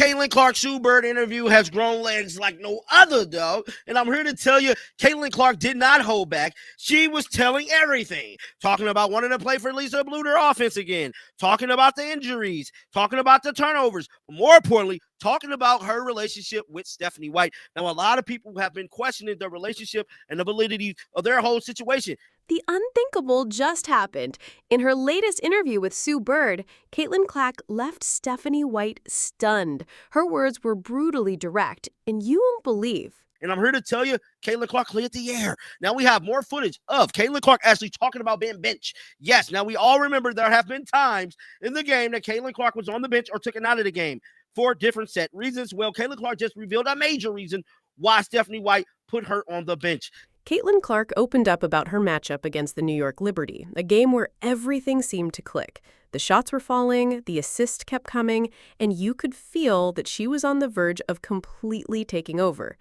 Caitlin Clark Sue Bird interview has grown legs like no other, though. And I'm here to tell you, Caitlin Clark did not hold back. She was telling everything. Talking about wanting to play for Lisa Bluder offense again. Talking about the injuries. Talking about the turnovers. But more importantly, talking about her relationship with Stephanie White. Now, a lot of people have been questioning the relationship and the validity of their whole situation. The unthinkable just happened. In her latest interview with Sue Bird, Caitlin Clark left Stephanie White stunned. Her words were brutally direct, and you won't believe. And I'm here to tell you, Caitlin Clark cleared the air. Now we have more footage of Caitlin Clark actually talking about being benched. Yes, now we all remember there have been times in the game that Caitlin Clark was on the bench or taken out of the game for different set reasons. Well, Caitlin Clark just revealed a major reason why Stephanie White put her on the bench. Caitlin Clark opened up about her matchup against the New York Liberty, a game where everything seemed to click. The shots were falling, the assist kept coming, and you could feel that she was on the verge of completely taking over.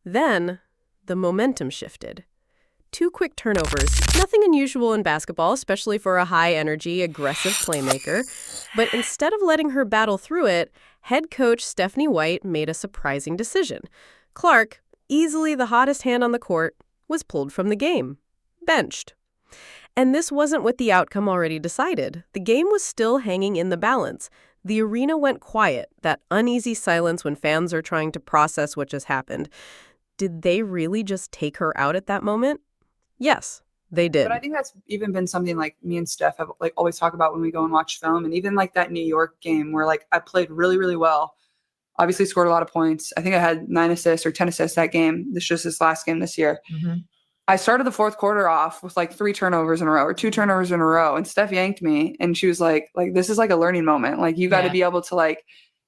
Then, the momentum shifted. 2 quick turnovers, nothing unusual in basketball, especially for a high-energy, aggressive playmaker. But instead of letting her battle through it, head coach Stephanie White made a surprising decision. Clark, easily the hottest hand on the court, was pulled from the game, benched. And this wasn't with the outcome already decided. The game was still hanging in the balance. The arena went quiet, that uneasy silence when fans are trying to process what just happened. Did they really just take her out at that moment? Yes, they did. But I think that's even been something like me and Steph have like always talk about when we go and watch film, and even like that New York game where like I played really, really well. Obviously scored a lot of points. I think I had 9 assists or 10 assists that game. This last game this year. Mm-hmm. I started the fourth quarter off with like 3 turnovers in a row or 2 turnovers in a row. And Steph yanked me and she was like, this is like a learning moment. Like you got to be able to like,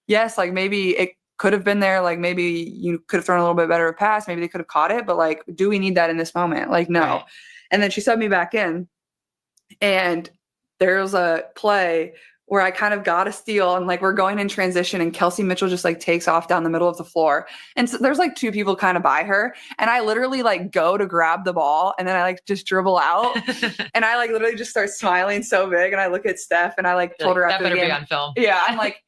yes, like maybe it could have been there. Like maybe you could have thrown a little bit better of a pass. Maybe they could have caught it. But like, do we need that in this moment? Like, no. Right. And then she subbed me back in. And there was a play where I kind of got a steal and like we're going in transition and Kelsey Mitchell just like takes off down the middle of the floor. And so there's like 2 people kind of by her. And I literally like go to grab the ball and then I like just dribble out. And I like literally just start smiling so big. And I look at Steph and I like told her after the game. That better be on film. Yeah. I'm like,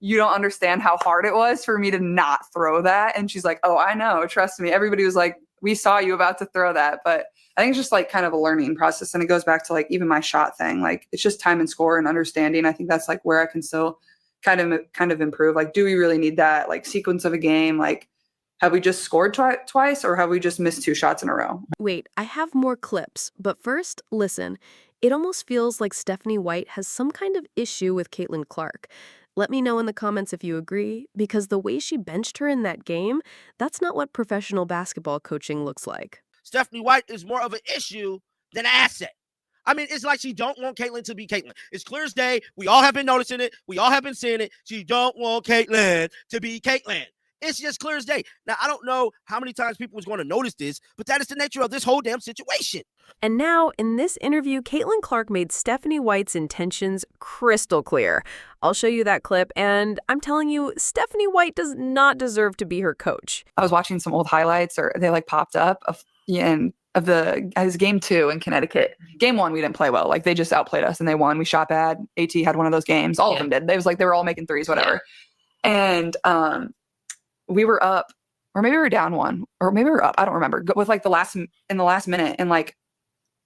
you don't understand how hard it was for me to not throw that. And she's like, oh, I know. Trust me. Everybody was like, we saw you about to throw that. But I think it's just like kind of a learning process. And it goes back to like even my shot thing. Like it's just time and score and understanding. I think that's like where I can still kind of improve. Like, do we really need that like sequence of a game? Like, have we just scored twice or have we just missed 2 shots in a row? Wait, I have more clips. But first, listen. It almost feels like Stephanie White has some kind of issue with Caitlin Clark. Let me know in the comments if you agree, because the way she benched her in that game, that's not what professional basketball coaching looks like. Stephanie White is more of an issue than an asset. I mean, it's like she don't want Caitlin to be Caitlin. It's clear as day. We all have been noticing it. We all have been seeing it. She don't want Caitlin to be Caitlin. It's just clear as day. Now, I don't know how many times people was going to notice this, but that is the nature of this whole damn situation. And now, in this interview, Caitlin Clark made Stephanie White's intentions crystal clear. I'll show you that clip, and I'm telling you, Stephanie White does not deserve to be her coach. I was watching some old highlights, or they like popped up of his game 2 in Connecticut. Game 1, we didn't play well. Like they just outplayed us and they won. We shot bad. AT had one of those games. All of them did. They was like they were all making threes, whatever. And we were up, or maybe we were down 1, or maybe we were up. I don't remember. With like in the last minute, and like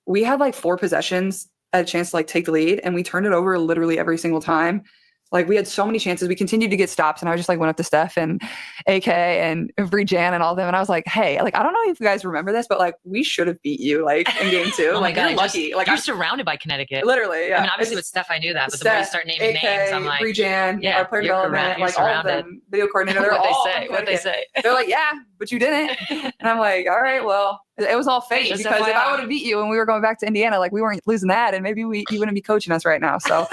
we had like 4 possessions at a chance to like take the lead, and we turned it over literally every single time. Like we had so many chances. We continued to get stops, and I just like went up to Steph and AK and Bree Jan and all of them, and I was like, "Hey, like I don't know if you guys remember this, but like we should have beat you like in game 2. Oh my like God, you're lucky. Like you're I'm surrounded by Connecticut. literally. Yeah. I mean, obviously with Steph, I knew that, but the more you start naming AK, names, I'm like, Bree Jan, our player development, like all of them, video coordinator. They're all what they say. They're like, yeah, but you didn't. And I'm like, all right, well, it was all fake Just because if FYI. I would have beat you and we were going back to Indiana, like we weren't losing that, and maybe you wouldn't be coaching us right now. So.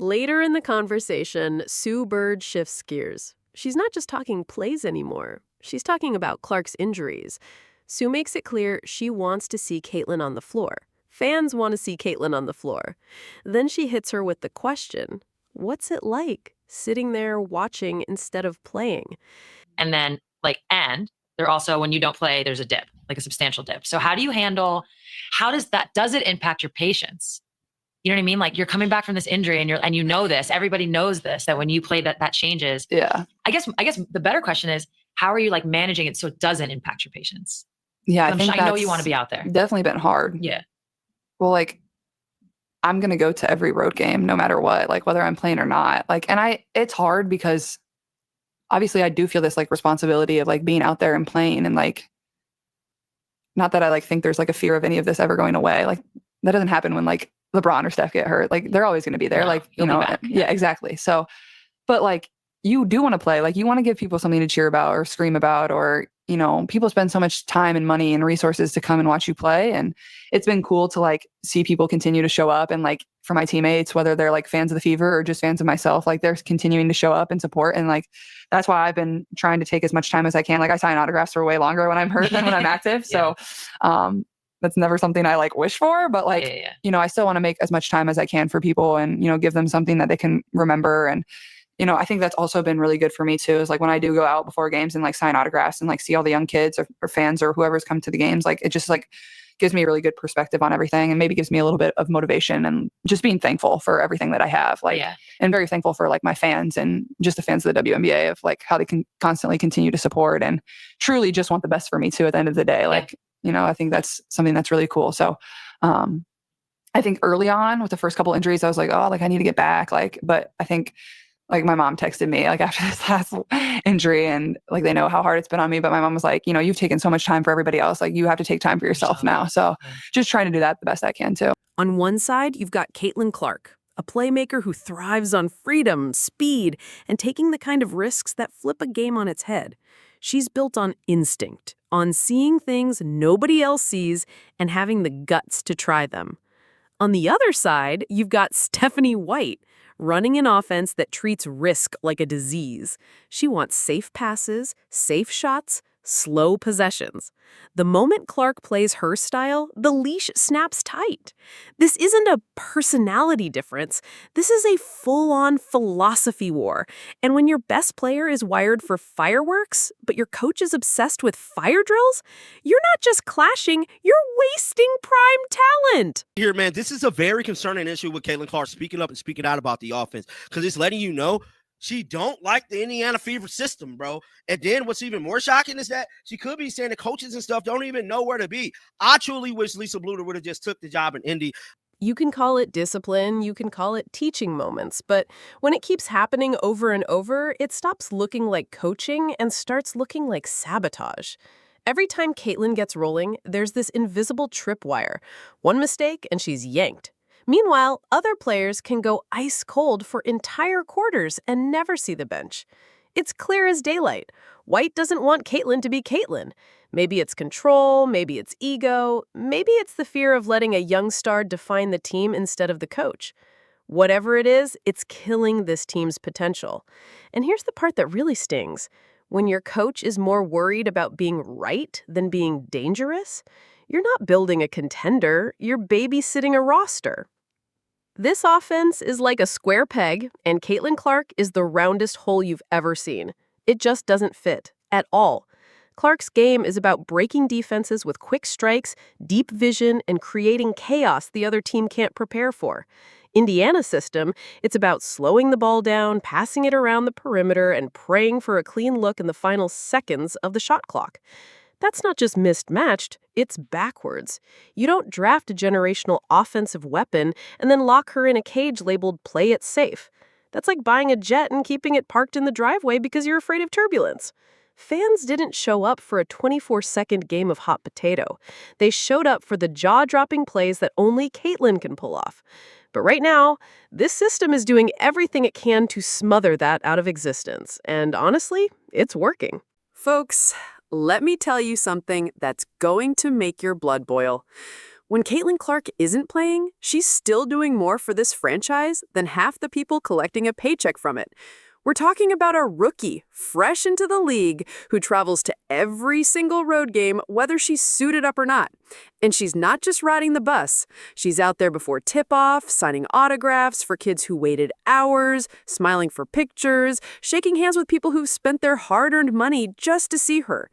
Later in the conversation, Sue Bird shifts gears. She's not just talking plays anymore. She's talking about Clark's injuries. Sue makes it clear she wants to see Caitlin on the floor. Fans want to see Caitlin on the floor. Then she hits her with the question, what's it like sitting there watching instead of playing? And then, and there also, when you don't play, there's a dip, like a substantial dip. So how do you handle, does it impact your patience? You know what I mean? Like you're coming back from this injury and you know this, everybody knows this, that when you play that changes. Yeah. I guess the better question is, how are you like managing it so it doesn't impact your patience? Yeah. I know you want to be out there. Definitely been hard. Yeah. Well, like I'm going to go to every road game no matter what, like whether I'm playing or not. Like, and it's hard because obviously I do feel this like responsibility of like being out there and playing, and like, not that I like think there's like a fear of any of this ever going away. Like that doesn't happen when like LeBron or Steph get hurt. Like they're always going to be there. No, like, you you'll be know, back. yeah, exactly. So, but like you do want to play, like you want to give people something to cheer about or scream about, or, you know, people spend so much time and money and resources to come and watch you play. And it's been cool to like see people continue to show up, and like for my teammates, whether they're like fans of the Fever or just fans of myself, like they're continuing to show up and support. And like, that's why I've been trying to take as much time as I can. Like I sign autographs for way longer when I'm hurt than when I'm active. Yeah. So, that's never something I like wish for, but like, Yeah. you know, I still want to make as much time as I can for people and, you know, give them something that they can remember. And, you know, I think that's also been really good for me too, is like when I do go out before games and like sign autographs and like see all the young kids or fans or whoever's come to the games, like it just like gives me a really good perspective on everything, and maybe gives me a little bit of motivation and just being thankful for everything that I have. Like, Yeah. and very thankful for like my fans and just the fans of the WNBA, of like how they can constantly continue to support and truly just want the best for me too at the end of the day. Like, you know, I think that's something that's really cool. So, I think early on with the first couple injuries, I was like, oh, like I need to get back. Like, but I think like my mom texted me like after this last injury, and like they know how hard it's been on me, but my mom was like, you know, you've taken so much time for everybody else. Like you have to take time for yourself now. So just trying to do that the best I can too. On one side, you've got Caitlin Clark, a playmaker who thrives on freedom, speed, and taking the kind of risks that flip a game on its head. She's built on instinct, on seeing things nobody else sees and having the guts to try them. On the other side, you've got Stephanie White, running an offense that treats risk like a disease. She wants safe passes, safe shots, slow possessions. The moment Clark plays her style, the leash snaps tight. This isn't a personality difference. This is a full-on philosophy war. And when your best player is wired for fireworks, but your coach is obsessed with fire drills, you're not just clashing, you're wasting prime talent. Here, man, this is a very concerning issue with Caitlin Clark speaking up and speaking out about the offense, because it's letting you know she don't like the Indiana Fever system, bro. And then what's even more shocking is that she could be saying the coaches and stuff don't even know where to be. I truly wish Lisa Bluder would have just took the job in Indy. You can call it discipline, you can call it teaching moments, but when it keeps happening over and over, it stops looking like coaching and starts looking like sabotage. Every time Caitlin gets rolling, there's this invisible tripwire. One mistake and she's yanked. Meanwhile, other players can go ice cold for entire quarters and never see the bench. It's clear as daylight. White doesn't want Caitlin to be Caitlin. Maybe it's control, maybe it's ego, maybe it's the fear of letting a young star define the team instead of the coach. Whatever it is, it's killing this team's potential. And here's the part that really stings. When your coach is more worried about being right than being dangerous, you're not building a contender, you're babysitting a roster. This offense is like a square peg, and Caitlin Clark is the roundest hole you've ever seen. It just doesn't fit at all. Clark's game is about breaking defenses with quick strikes, deep vision, and creating chaos the other team can't prepare for. Indiana's system, it's about slowing the ball down, passing it around the perimeter, and praying for a clean look in the final seconds of the shot clock. That's not just mismatched, it's backwards. You don't draft a generational offensive weapon and then lock her in a cage labeled "play it safe." That's like buying a jet and keeping it parked in the driveway because you're afraid of turbulence. Fans didn't show up for a 24-second game of hot potato. They showed up for the jaw-dropping plays that only Caitlin can pull off. But right now, this system is doing everything it can to smother that out of existence. And honestly, it's working. Folks, let me tell you something that's going to make your blood boil. When Caitlin Clark isn't playing, she's still doing more for this franchise than half the people collecting a paycheck from it. We're talking about a rookie, fresh into the league, who travels to every single road game, whether she's suited up or not. And she's not just riding the bus. She's out there before tip-off, signing autographs for kids who waited hours, smiling for pictures, shaking hands with people who've spent their hard-earned money just to see her.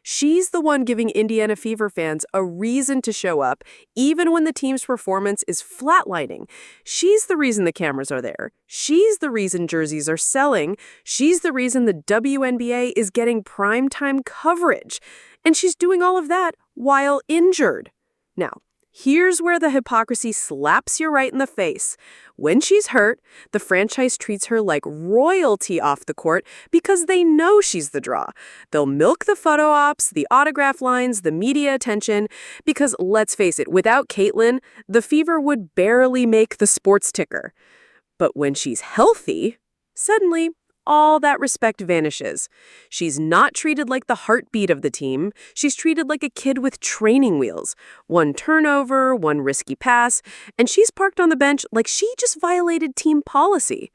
She's the one giving Indiana Fever fans a reason to show up, even when the team's performance is flatlining. She's the reason the cameras are there. She's the reason jerseys are selling. She's the reason the WNBA is getting primetime coverage. And she's doing all of that while injured. Now, here's where the hypocrisy slaps you right in the face. When she's hurt, the franchise treats her like royalty off the court because they know she's the draw. They'll milk the photo ops, the autograph lines, the media attention, because let's face it, without Caitlin, the Fever would barely make the sports ticker. But when she's healthy, suddenly, all that respect vanishes. She's not treated like the heartbeat of the team. She's treated like a kid with training wheels. One turnover, one risky pass, and she's parked on the bench like she just violated team policy.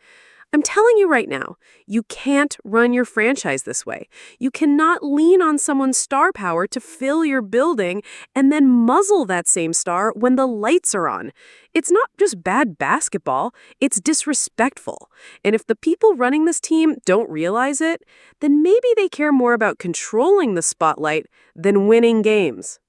I'm telling you right now, you can't run your franchise this way. You cannot lean on someone's star power to fill your building and then muzzle that same star when the lights are on. It's not just bad basketball, it's disrespectful. And if the people running this team don't realize it, then maybe they care more about controlling the spotlight than winning games.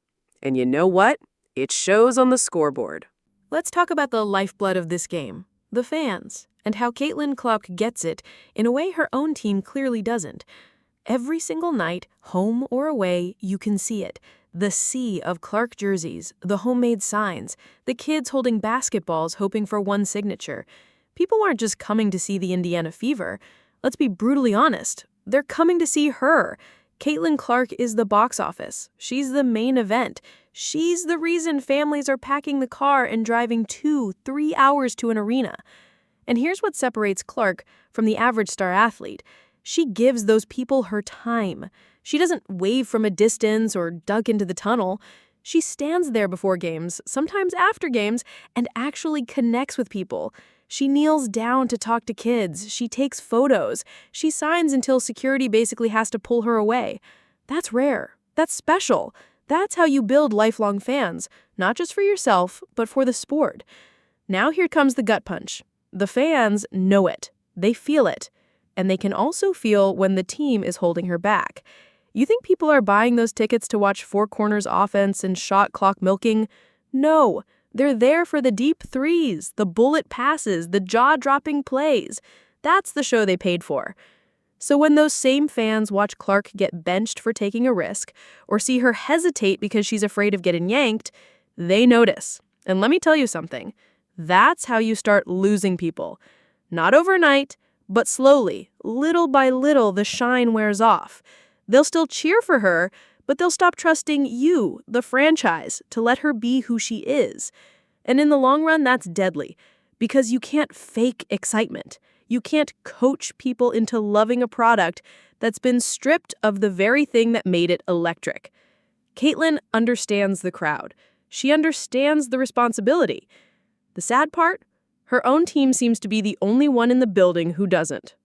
And you know what? It shows on the scoreboard. Let's talk about the lifeblood of this game, the fans, and how Caitlin Clark gets it in a way her own team clearly doesn't. Every single night, home or away, you can see it. The sea of Clark jerseys, the homemade signs, the kids holding basketballs hoping for one signature. People aren't just coming to see the Indiana Fever. Let's be brutally honest. They're coming to see her. Caitlin Clark is the box office. She's the main event. She's the reason families are packing the car and driving 2-3 hours to an arena. And here's what separates Clark from the average star athlete. She gives those people her time. She doesn't wave from a distance or duck into the tunnel. She stands there before games, sometimes after games, and actually connects with people. She kneels down to talk to kids. She takes photos. She signs until security basically has to pull her away. That's rare. That's special. That's how you build lifelong fans, not just for yourself, but for the sport. Now here comes the gut punch. The fans know it. They feel it. And they can also feel when the team is holding her back. You think people are buying those tickets to watch four corners offense and shot clock milking? No. They're there for the deep threes, the bullet passes, the jaw-dropping plays. That's the show they paid for. So when those same fans watch Clark get benched for taking a risk, or see her hesitate because she's afraid of getting yanked, they notice. And let me tell you something. That's how you start losing people. Not overnight, but slowly, little by little, the shine wears off. They'll still cheer for her, but they'll stop trusting you, the franchise, to let her be who she is. And in the long run, that's deadly, because you can't fake excitement. You can't coach people into loving a product that's been stripped of the very thing that made it electric. Caitlin understands the crowd. She understands the responsibility. The sad part? Her own team seems to be the only one in the building who doesn't.